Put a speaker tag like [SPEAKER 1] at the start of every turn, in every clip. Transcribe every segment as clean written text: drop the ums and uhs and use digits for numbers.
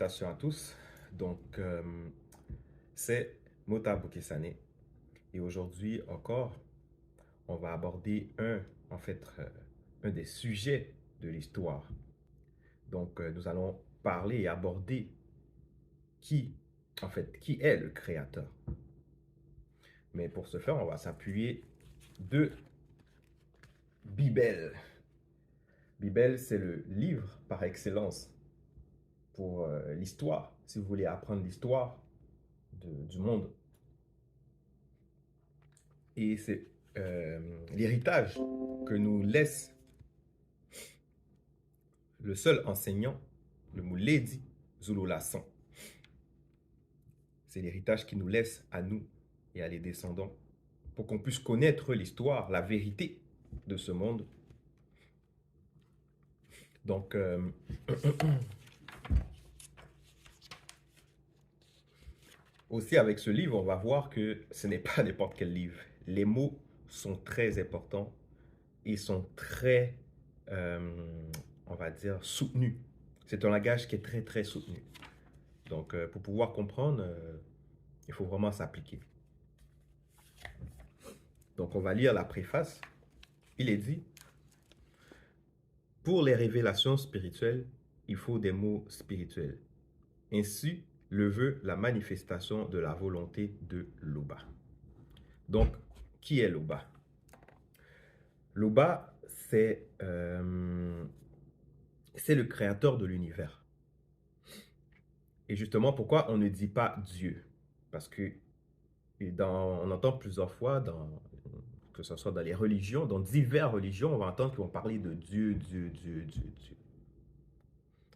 [SPEAKER 1] Salutations à tous. C'est Mota Bokesane. Et aujourd'hui encore, on va aborder un des sujets de l'histoire. Nous allons parler et aborder qui, qui est le créateur. Mais pour ce faire, on va s'appuyer de Bible. Bible, c'est le livre par excellence pour l'histoire. Si vous voulez apprendre l'histoire du monde. Et c'est l'héritage que nous laisse le seul enseignant, le Mouledi Zulu Lassan. C'est l'héritage qu'il nous laisse à nous et à les descendants pour qu'on puisse connaître l'histoire, la vérité de ce monde. Donc, aussi avec ce livre, on va voir que ce n'est pas n'importe quel livre. Les mots sont très importants et sont très, on va dire, soutenus. C'est un langage qui est très, très soutenu. Donc, pour pouvoir comprendre, il faut vraiment s'appliquer. Donc, on va lire la préface. Il est dit, pour les révélations spirituelles, il faut des mots spirituels. Ainsi le veut la manifestation de la volonté de Loba. Donc, qui est Loba? Loba, c'est le créateur de l'univers. Et justement, pourquoi on ne dit pas Dieu? Parce que on entend plusieurs fois, que ce soit dans les religions, dans diverses religions, on va entendre qu'ils vont parler de Dieu, Dieu, Dieu, Dieu, Dieu.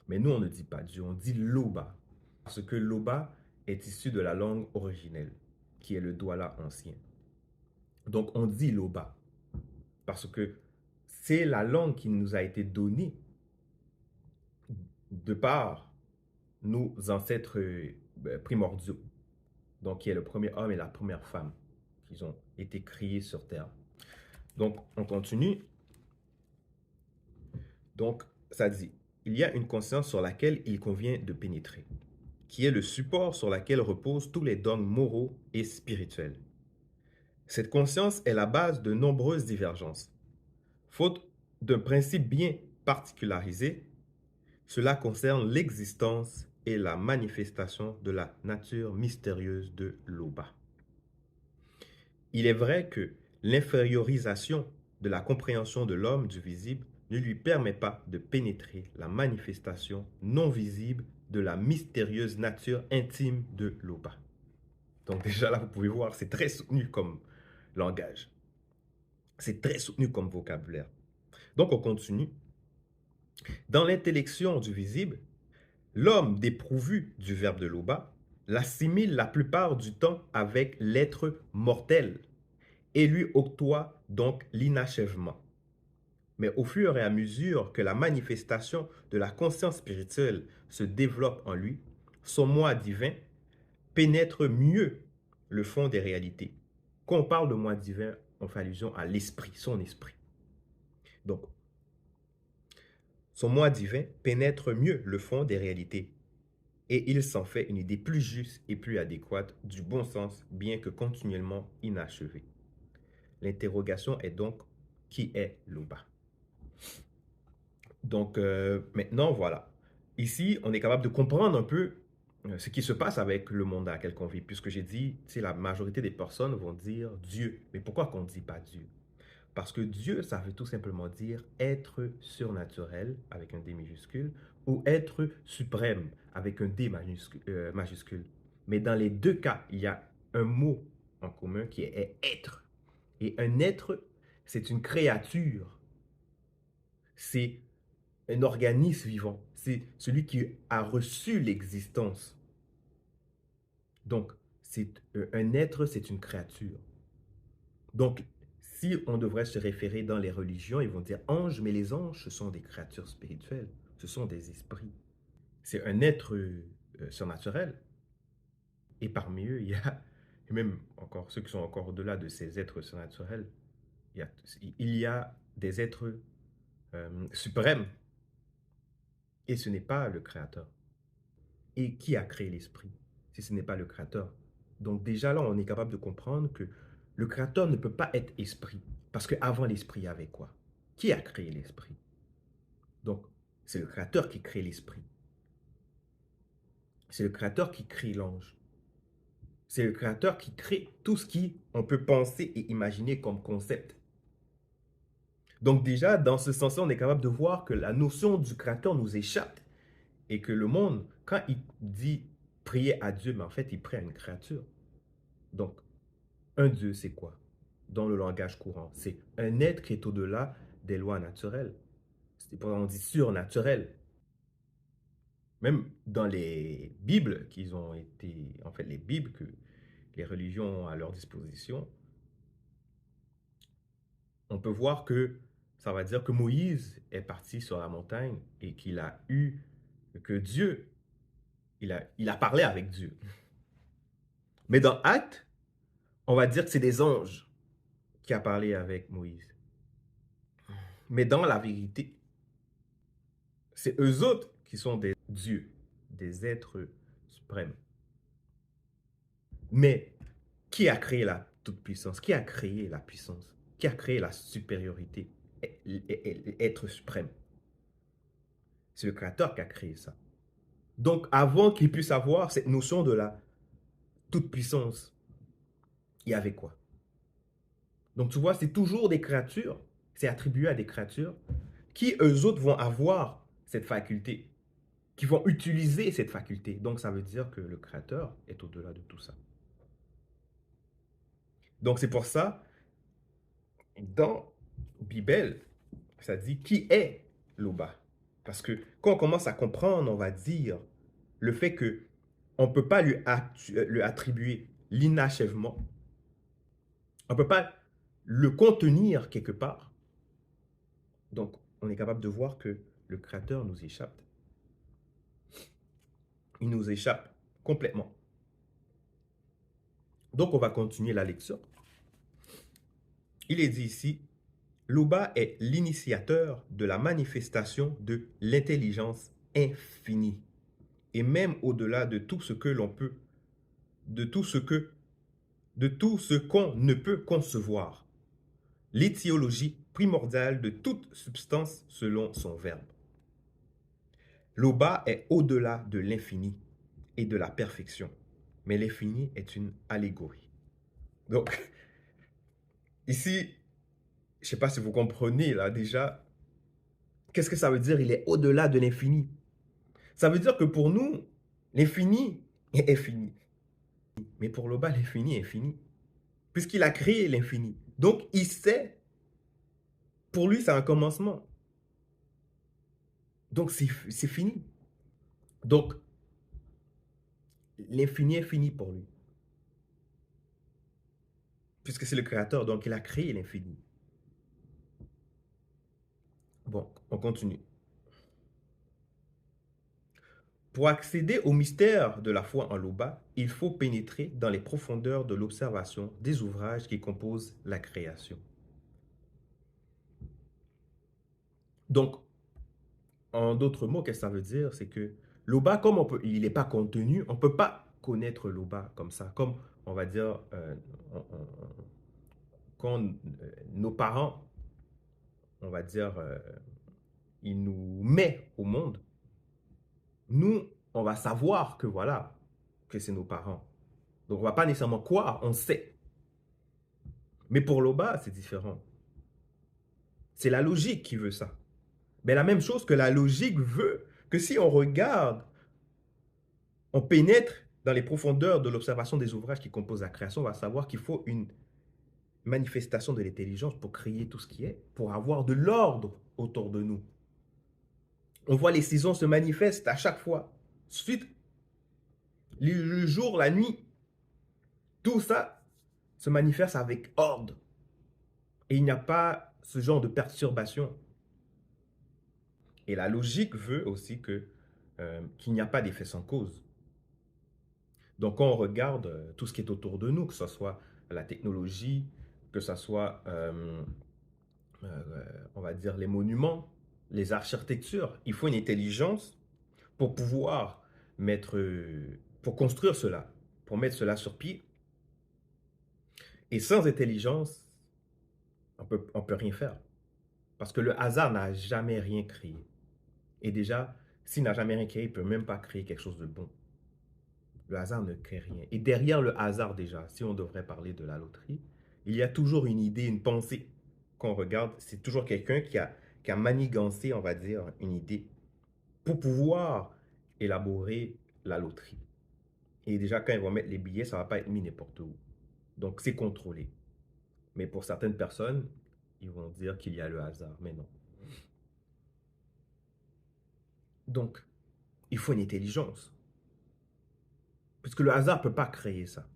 [SPEAKER 1] Mais nous, on ne dit pas Dieu, on dit Loba. Parce que Loba est issu de la langue originelle, qui est le Douala ancien. Donc, on dit Loba. Parce que c'est la langue qui nous a été donnée de par nos ancêtres primordiaux. Donc, qui est le premier homme et la première femme qui ont été créés sur Terre. Donc, on continue. Donc, ça dit, il y a une conscience sur laquelle il convient de pénétrer, qui est le support sur lequel reposent tous les dogmes moraux et spirituels. Cette conscience est la base de nombreuses divergences. Faute d'un principe bien particularisé, cela concerne l'existence et la manifestation de la nature mystérieuse de Loba. Il est vrai que l'infériorisation de la compréhension de l'homme du visible ne lui permet pas de pénétrer la manifestation non visible de la mystérieuse nature intime de Loba. Donc déjà là, vous pouvez voir, c'est très soutenu comme langage. C'est très soutenu comme vocabulaire. Donc on continue. Dans l'intellection du visible, l'homme dépourvu du verbe de Loba l'assimile la plupart du temps avec l'être mortel et lui octroie donc l'inachèvement. Mais au fur et à mesure que la manifestation de la conscience spirituelle se développe en lui, son moi divin pénètre mieux le fond des réalités. Quand on parle de moi divin, on fait allusion à l'esprit, son esprit. Donc, son moi divin pénètre mieux le fond des réalités et il s'en fait une idée plus juste et plus adéquate du bon sens, bien que continuellement inachevée. L'interrogation est donc, qui est Loba? Donc, maintenant, voilà. Ici, on est capable de comprendre un peu ce qui se passe avec le monde dans lequel on vit, puisque j'ai dit, la majorité des personnes vont dire Dieu. Mais pourquoi qu'on ne dit pas Dieu? Parce que Dieu, ça veut tout simplement dire être surnaturel, avec un D minuscule, ou être suprême, avec un D majuscule. Mais dans les deux cas, il y a un mot en commun qui est être. Et un être, c'est une créature. C'est un organisme vivant. C'est celui qui a reçu l'existence. Donc, un être, c'est une créature. Donc, si on devrait se référer dans les religions, ils vont dire anges, mais les anges, ce sont des créatures spirituelles. Ce sont des esprits. C'est un être surnaturel. Et parmi eux, il y a, et même encore ceux qui sont encore au-delà de ces êtres surnaturels, il y a des êtres suprêmes. Et ce n'est pas le créateur. Et qui a créé l'esprit si ce n'est pas le Créateur? Donc déjà là, on est capable de comprendre que le Créateur ne peut pas être esprit. Parce qu'avant l'esprit, il y avait quoi? Qui a créé l'esprit? Donc, c'est le Créateur qui crée l'esprit. C'est le Créateur qui crée l'ange. C'est le Créateur qui crée tout ce qu'on peut penser et imaginer comme concept. Donc déjà, dans ce sens-là, on est capable de voir que la notion du Créateur nous échappe et que le monde, quand il dit prier à Dieu, mais en fait, il prie à une créature. Donc, un Dieu, c'est quoi? Dans le langage courant, c'est un être qui est au-delà des lois naturelles. C'est pour ça qu'on dit surnaturel. Même dans les Bibles qu'ils ont été, en fait, les Bibles que les religions ont à leur disposition, on peut voir que ça va dire que Moïse est parti sur la montagne et qu'il a eu, que Dieu, il a parlé avec Dieu. Mais dans Actes, on va dire que c'est des anges qui a parlé avec Moïse. Mais dans la vérité, c'est eux autres qui sont des dieux, des êtres suprêmes. Mais qui a créé la toute-puissance? Qui a créé la puissance? Qui a créé la supériorité? Être suprême. C'est le Créateur qui a créé ça. Donc, avant qu'il puisse avoir cette notion de la toute-puissance, il y avait quoi? Donc, tu vois, c'est toujours des créatures, c'est attribué à des créatures qui, eux autres, vont avoir cette faculté, qui vont utiliser cette faculté. Donc, ça veut dire que le Créateur est au-delà de tout ça. Donc, c'est pour ça, dans Bible, ça dit qui est Loba. Parce que quand on commence à comprendre, on va dire le fait que on ne peut pas lui attribuer l'inachèvement, on ne peut pas le contenir quelque part. Donc, on est capable de voir que le Créateur nous échappe. Il nous échappe complètement. Donc, on va continuer la lecture. Il est dit ici, Loba est l'initiateur de la manifestation de l'intelligence infinie. Et même au-delà de tout ce que l'on peut, de tout ce qu'on ne peut concevoir. L'étiologie primordiale de toute substance selon son verbe. L'Oba est au-delà de l'infini et de la perfection. Mais l'infini est une allégorie. Donc, ici, je ne sais pas si vous comprenez là déjà, qu'est-ce que ça veut dire? Il est au-delà de l'infini. Ça veut dire que pour nous, l'infini est fini. Mais pour l'Oba, l'infini est fini. Puisqu'il a créé l'infini. Donc, il sait, pour lui, c'est un commencement. Donc, c'est fini. Donc, l'infini est fini pour lui. Puisque c'est le créateur, donc il a créé l'infini. Bon, on continue. Pour accéder au mystère de la foi en Loba, il faut pénétrer dans les profondeurs de l'observation des ouvrages qui composent la création. Donc, en d'autres mots, qu'est-ce que ça veut dire? C'est que Loba, comme il n'est pas contenu, on ne peut pas connaître Loba comme ça. Comme, on va dire, quand nos parents, on va dire, ils nous mettent au monde, nous, on va savoir que voilà, que c'est nos parents. Donc, on ne va pas nécessairement croire, on sait. Mais pour Loba, c'est différent. C'est la logique qui veut ça. Mais la même chose que la logique veut que si on regarde, on pénètre dans les profondeurs de l'observation des ouvrages qui composent la création, on va savoir qu'il faut une manifestation de l'intelligence pour créer tout ce qui est, pour avoir de l'ordre autour de nous. On voit les saisons se manifestent à chaque fois. Suite, le jour, la nuit, tout ça se manifeste avec ordre. Et il n'y a pas ce genre de perturbation. Et la logique veut aussi qu'il n'y a pas d'effet sans cause. Donc, quand on regarde tout ce qui est autour de nous, que ce soit la technologie, que ce soit, on va dire, les monuments, les architectures, il faut une intelligence pour pouvoir pour construire cela, pour mettre cela sur pied. Et sans intelligence, on peut rien faire. Parce que le hasard n'a jamais rien créé. Et déjà, s'il n'a jamais rien créé, il ne peut même pas créer quelque chose de bon. Le hasard ne crée rien. Et derrière le hasard déjà, si on devrait parler de la loterie, il y a toujours une idée, une pensée qu'on regarde. C'est toujours quelqu'un qui a manigancé, on va dire, une idée pour pouvoir élaborer la loterie. Et déjà, quand ils vont mettre les billets, ça ne va pas être mis n'importe où. Donc, c'est contrôlé. Mais pour certaines personnes, ils vont dire qu'il y a le hasard, mais non. Donc, il faut une intelligence. Puisque le hasard ne peut pas créer ça.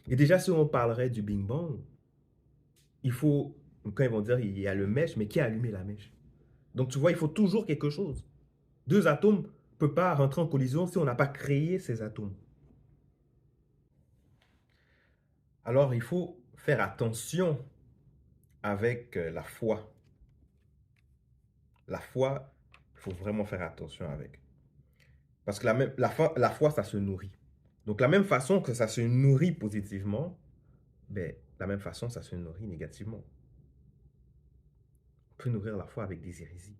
[SPEAKER 1] Et déjà, si on parlerait du Big Bang, il faut, quand ils vont dire il y a le mèche, mais qui a allumé la mèche? Donc, tu vois, il faut toujours quelque chose. Deux atomes ne peuvent pas rentrer en collision si on n'a pas créé ces atomes. Alors, il faut faire attention avec la foi. La foi, il faut vraiment faire attention avec. Parce que la foi, ça se nourrit. Donc, la même façon que ça se nourrit positivement, ben, la même façon, ça se nourrit négativement. On peut nourrir la foi avec des hérésies.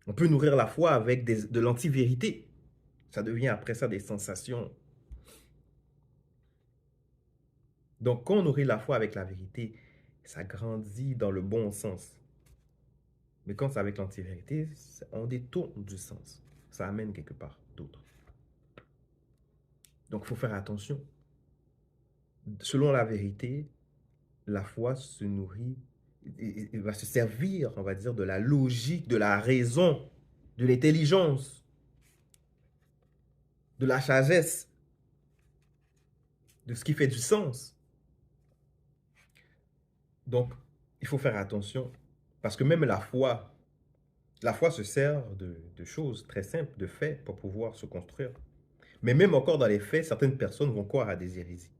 [SPEAKER 1] On peut nourrir la foi avec de l'anti-vérité. Ça devient après ça des sensations. Donc, quand on nourrit la foi avec la vérité, ça grandit dans le bon sens. Mais quand c'est avec l'anti-vérité, on détourne du sens. Ça amène quelque part d'autre. Donc, il faut faire attention. Selon la vérité, la foi se nourrit, il va se servir, on va dire, de la logique, de la raison, de l'intelligence, de la sagesse, de ce qui fait du sens. Donc, il faut faire attention parce que même la foi se sert de choses très simples, de faits pour pouvoir se construire. Mais même encore dans les faits, certaines personnes vont croire à des hérésies,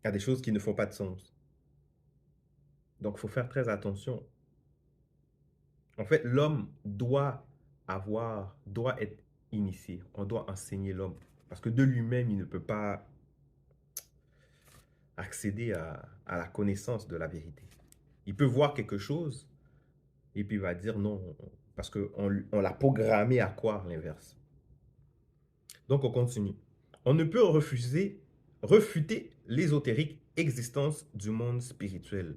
[SPEAKER 1] à des choses qui ne font pas de sens. Donc, il faut faire très attention. En fait, l'homme doit être initié. On doit enseigner l'homme. Parce que de lui-même, il ne peut pas accéder à la connaissance de la vérité. Il peut voir quelque chose et puis il va dire non, parce qu'on l'a programmé à croire l'inverse. Donc, on continue. On ne peut refuter l'ésotérique existence du monde spirituel.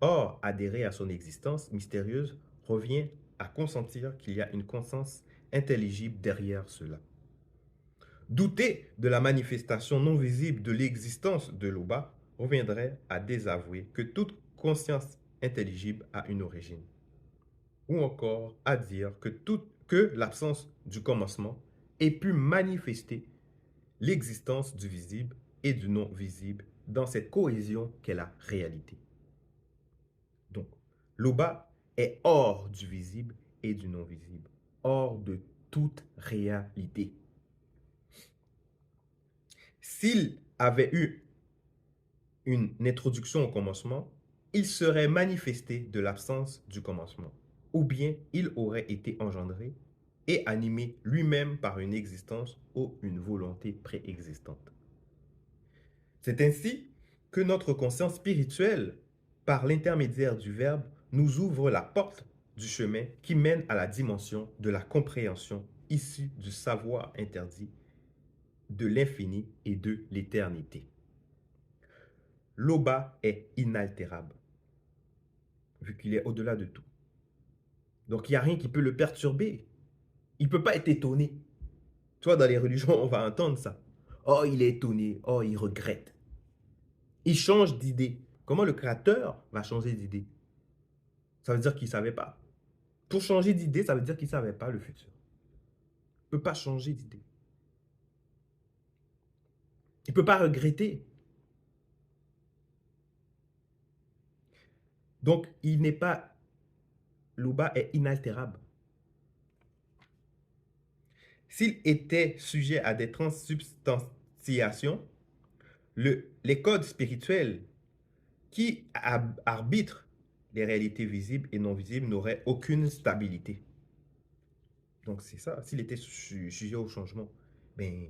[SPEAKER 1] Or, adhérer à son existence mystérieuse revient à consentir qu'il y a une conscience intelligible derrière cela. Douter de la manifestation non visible de l'existence de l'Oba reviendrait à désavouer que toute conscience intelligible a une origine. Ou encore à dire que l'absence du commencement ait pu manifester l'existence du visible et du non visible dans cette cohésion qu'est la réalité. Donc, l'Oba est hors du visible et du non visible, hors de toute réalité. S'il avait eu une introduction au commencement, il serait manifesté de l'absence du commencement, ou bien il aurait été engendré et animé lui-même par une existence ou une volonté préexistante. C'est ainsi que notre conscience spirituelle, par l'intermédiaire du Verbe, nous ouvre la porte du chemin qui mène à la dimension de la compréhension issue du savoir interdit, de l'infini et de l'éternité. L'Oba est inaltérable, vu qu'il est au-delà de tout. Donc, il n'y a rien qui peut le perturber. Il ne peut pas être étonné. Tu vois, dans les religions, on va entendre ça. Oh, il est étonné. Oh, il regrette. Il change d'idée. Comment le créateur va changer d'idée? Ça veut dire qu'il ne savait pas. Pour changer d'idée, ça veut dire qu'il ne savait pas le futur. Il ne peut pas changer d'idée. Il ne peut pas regretter. Donc, il n'est pas... L'Oba est inaltérable. S'il était sujet à des transsubstantiations, les codes spirituels qui arbitrent les réalités visibles et non visibles n'auraient aucune stabilité. Donc c'est ça, s'il était sujet au changement, ben,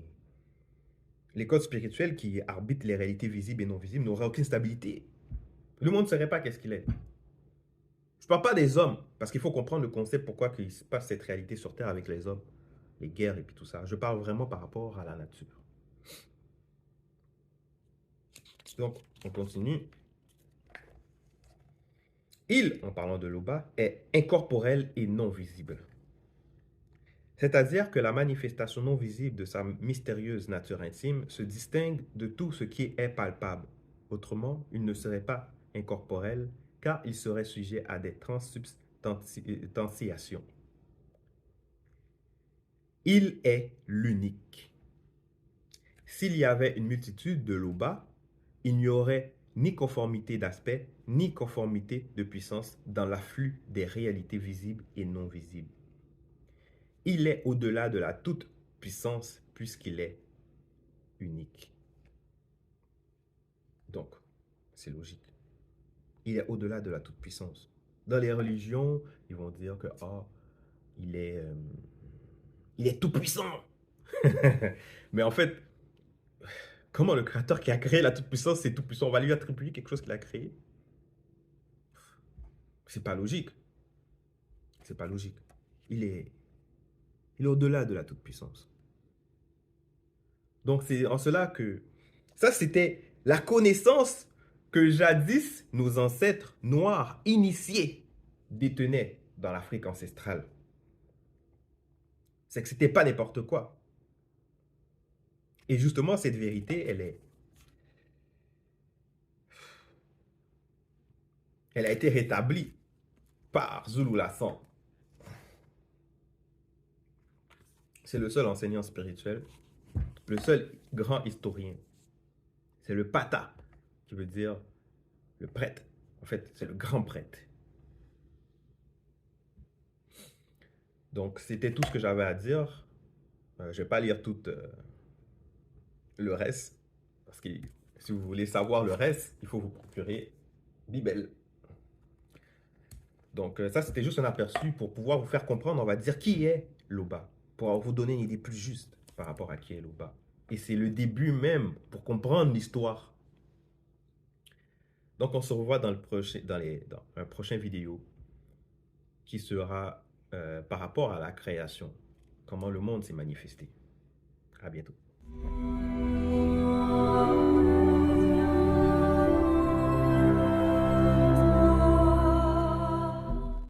[SPEAKER 1] les codes spirituels qui arbitrent les réalités visibles et non visibles n'auraient aucune stabilité. Le monde ne saurait pas qu'est-ce qu'il est. Je ne parle pas des hommes, parce qu'il faut comprendre le concept pourquoi il se passe cette réalité sur Terre avec les hommes, les guerres et puis tout ça. Je parle vraiment par rapport à la nature. Donc, on continue. Il, en parlant de Loba, est incorporel et non visible. C'est-à-dire que la manifestation non visible de sa mystérieuse nature intime se distingue de tout ce qui est palpable. Autrement, il ne serait pas incorporel car il serait sujet à des transubstantiations. Il est l'unique. S'il y avait une multitude de Loba, il n'y aurait ni conformité d'aspect, ni conformité de puissance dans l'afflux des réalités visibles et non visibles. Il est au-delà de la toute-puissance puisqu'il est unique. Donc, c'est logique. Il est au-delà de la toute-puissance. Dans les religions, ils vont dire que il est tout-puissant. Mais en fait, comment le créateur qui a créé la toute-puissance, c'est tout-puissant? On va lui attribuer quelque chose qu'il a créé? C'est pas logique. C'est pas logique. Il est, il est au-delà de la toute-puissance. Donc, c'est en cela que ça, c'était la connaissance que jadis nos ancêtres noirs initiés détenaient dans l'Afrique ancestrale. C'est que c'était pas n'importe quoi. Et justement, cette vérité, elle a été rétablie par Zulu Lassan. C'est le seul enseignant spirituel, le seul grand historien. C'est le Pata, qui veut dire le prêtre. En fait, c'est le grand prêtre. Donc, c'était tout ce que j'avais à dire. Je ne vais pas lire tout le reste, parce que si vous voulez savoir le reste, il faut vous procurer Bible. Donc, ça, c'était juste un aperçu pour pouvoir vous faire comprendre, on va dire, qui est Loba, pour vous donner une idée plus juste par rapport à qui est Loba. Et c'est le début même pour comprendre l'histoire. Donc, on se revoit dans un prochain vidéo qui sera par rapport à la création, comment le monde s'est manifesté. À bientôt.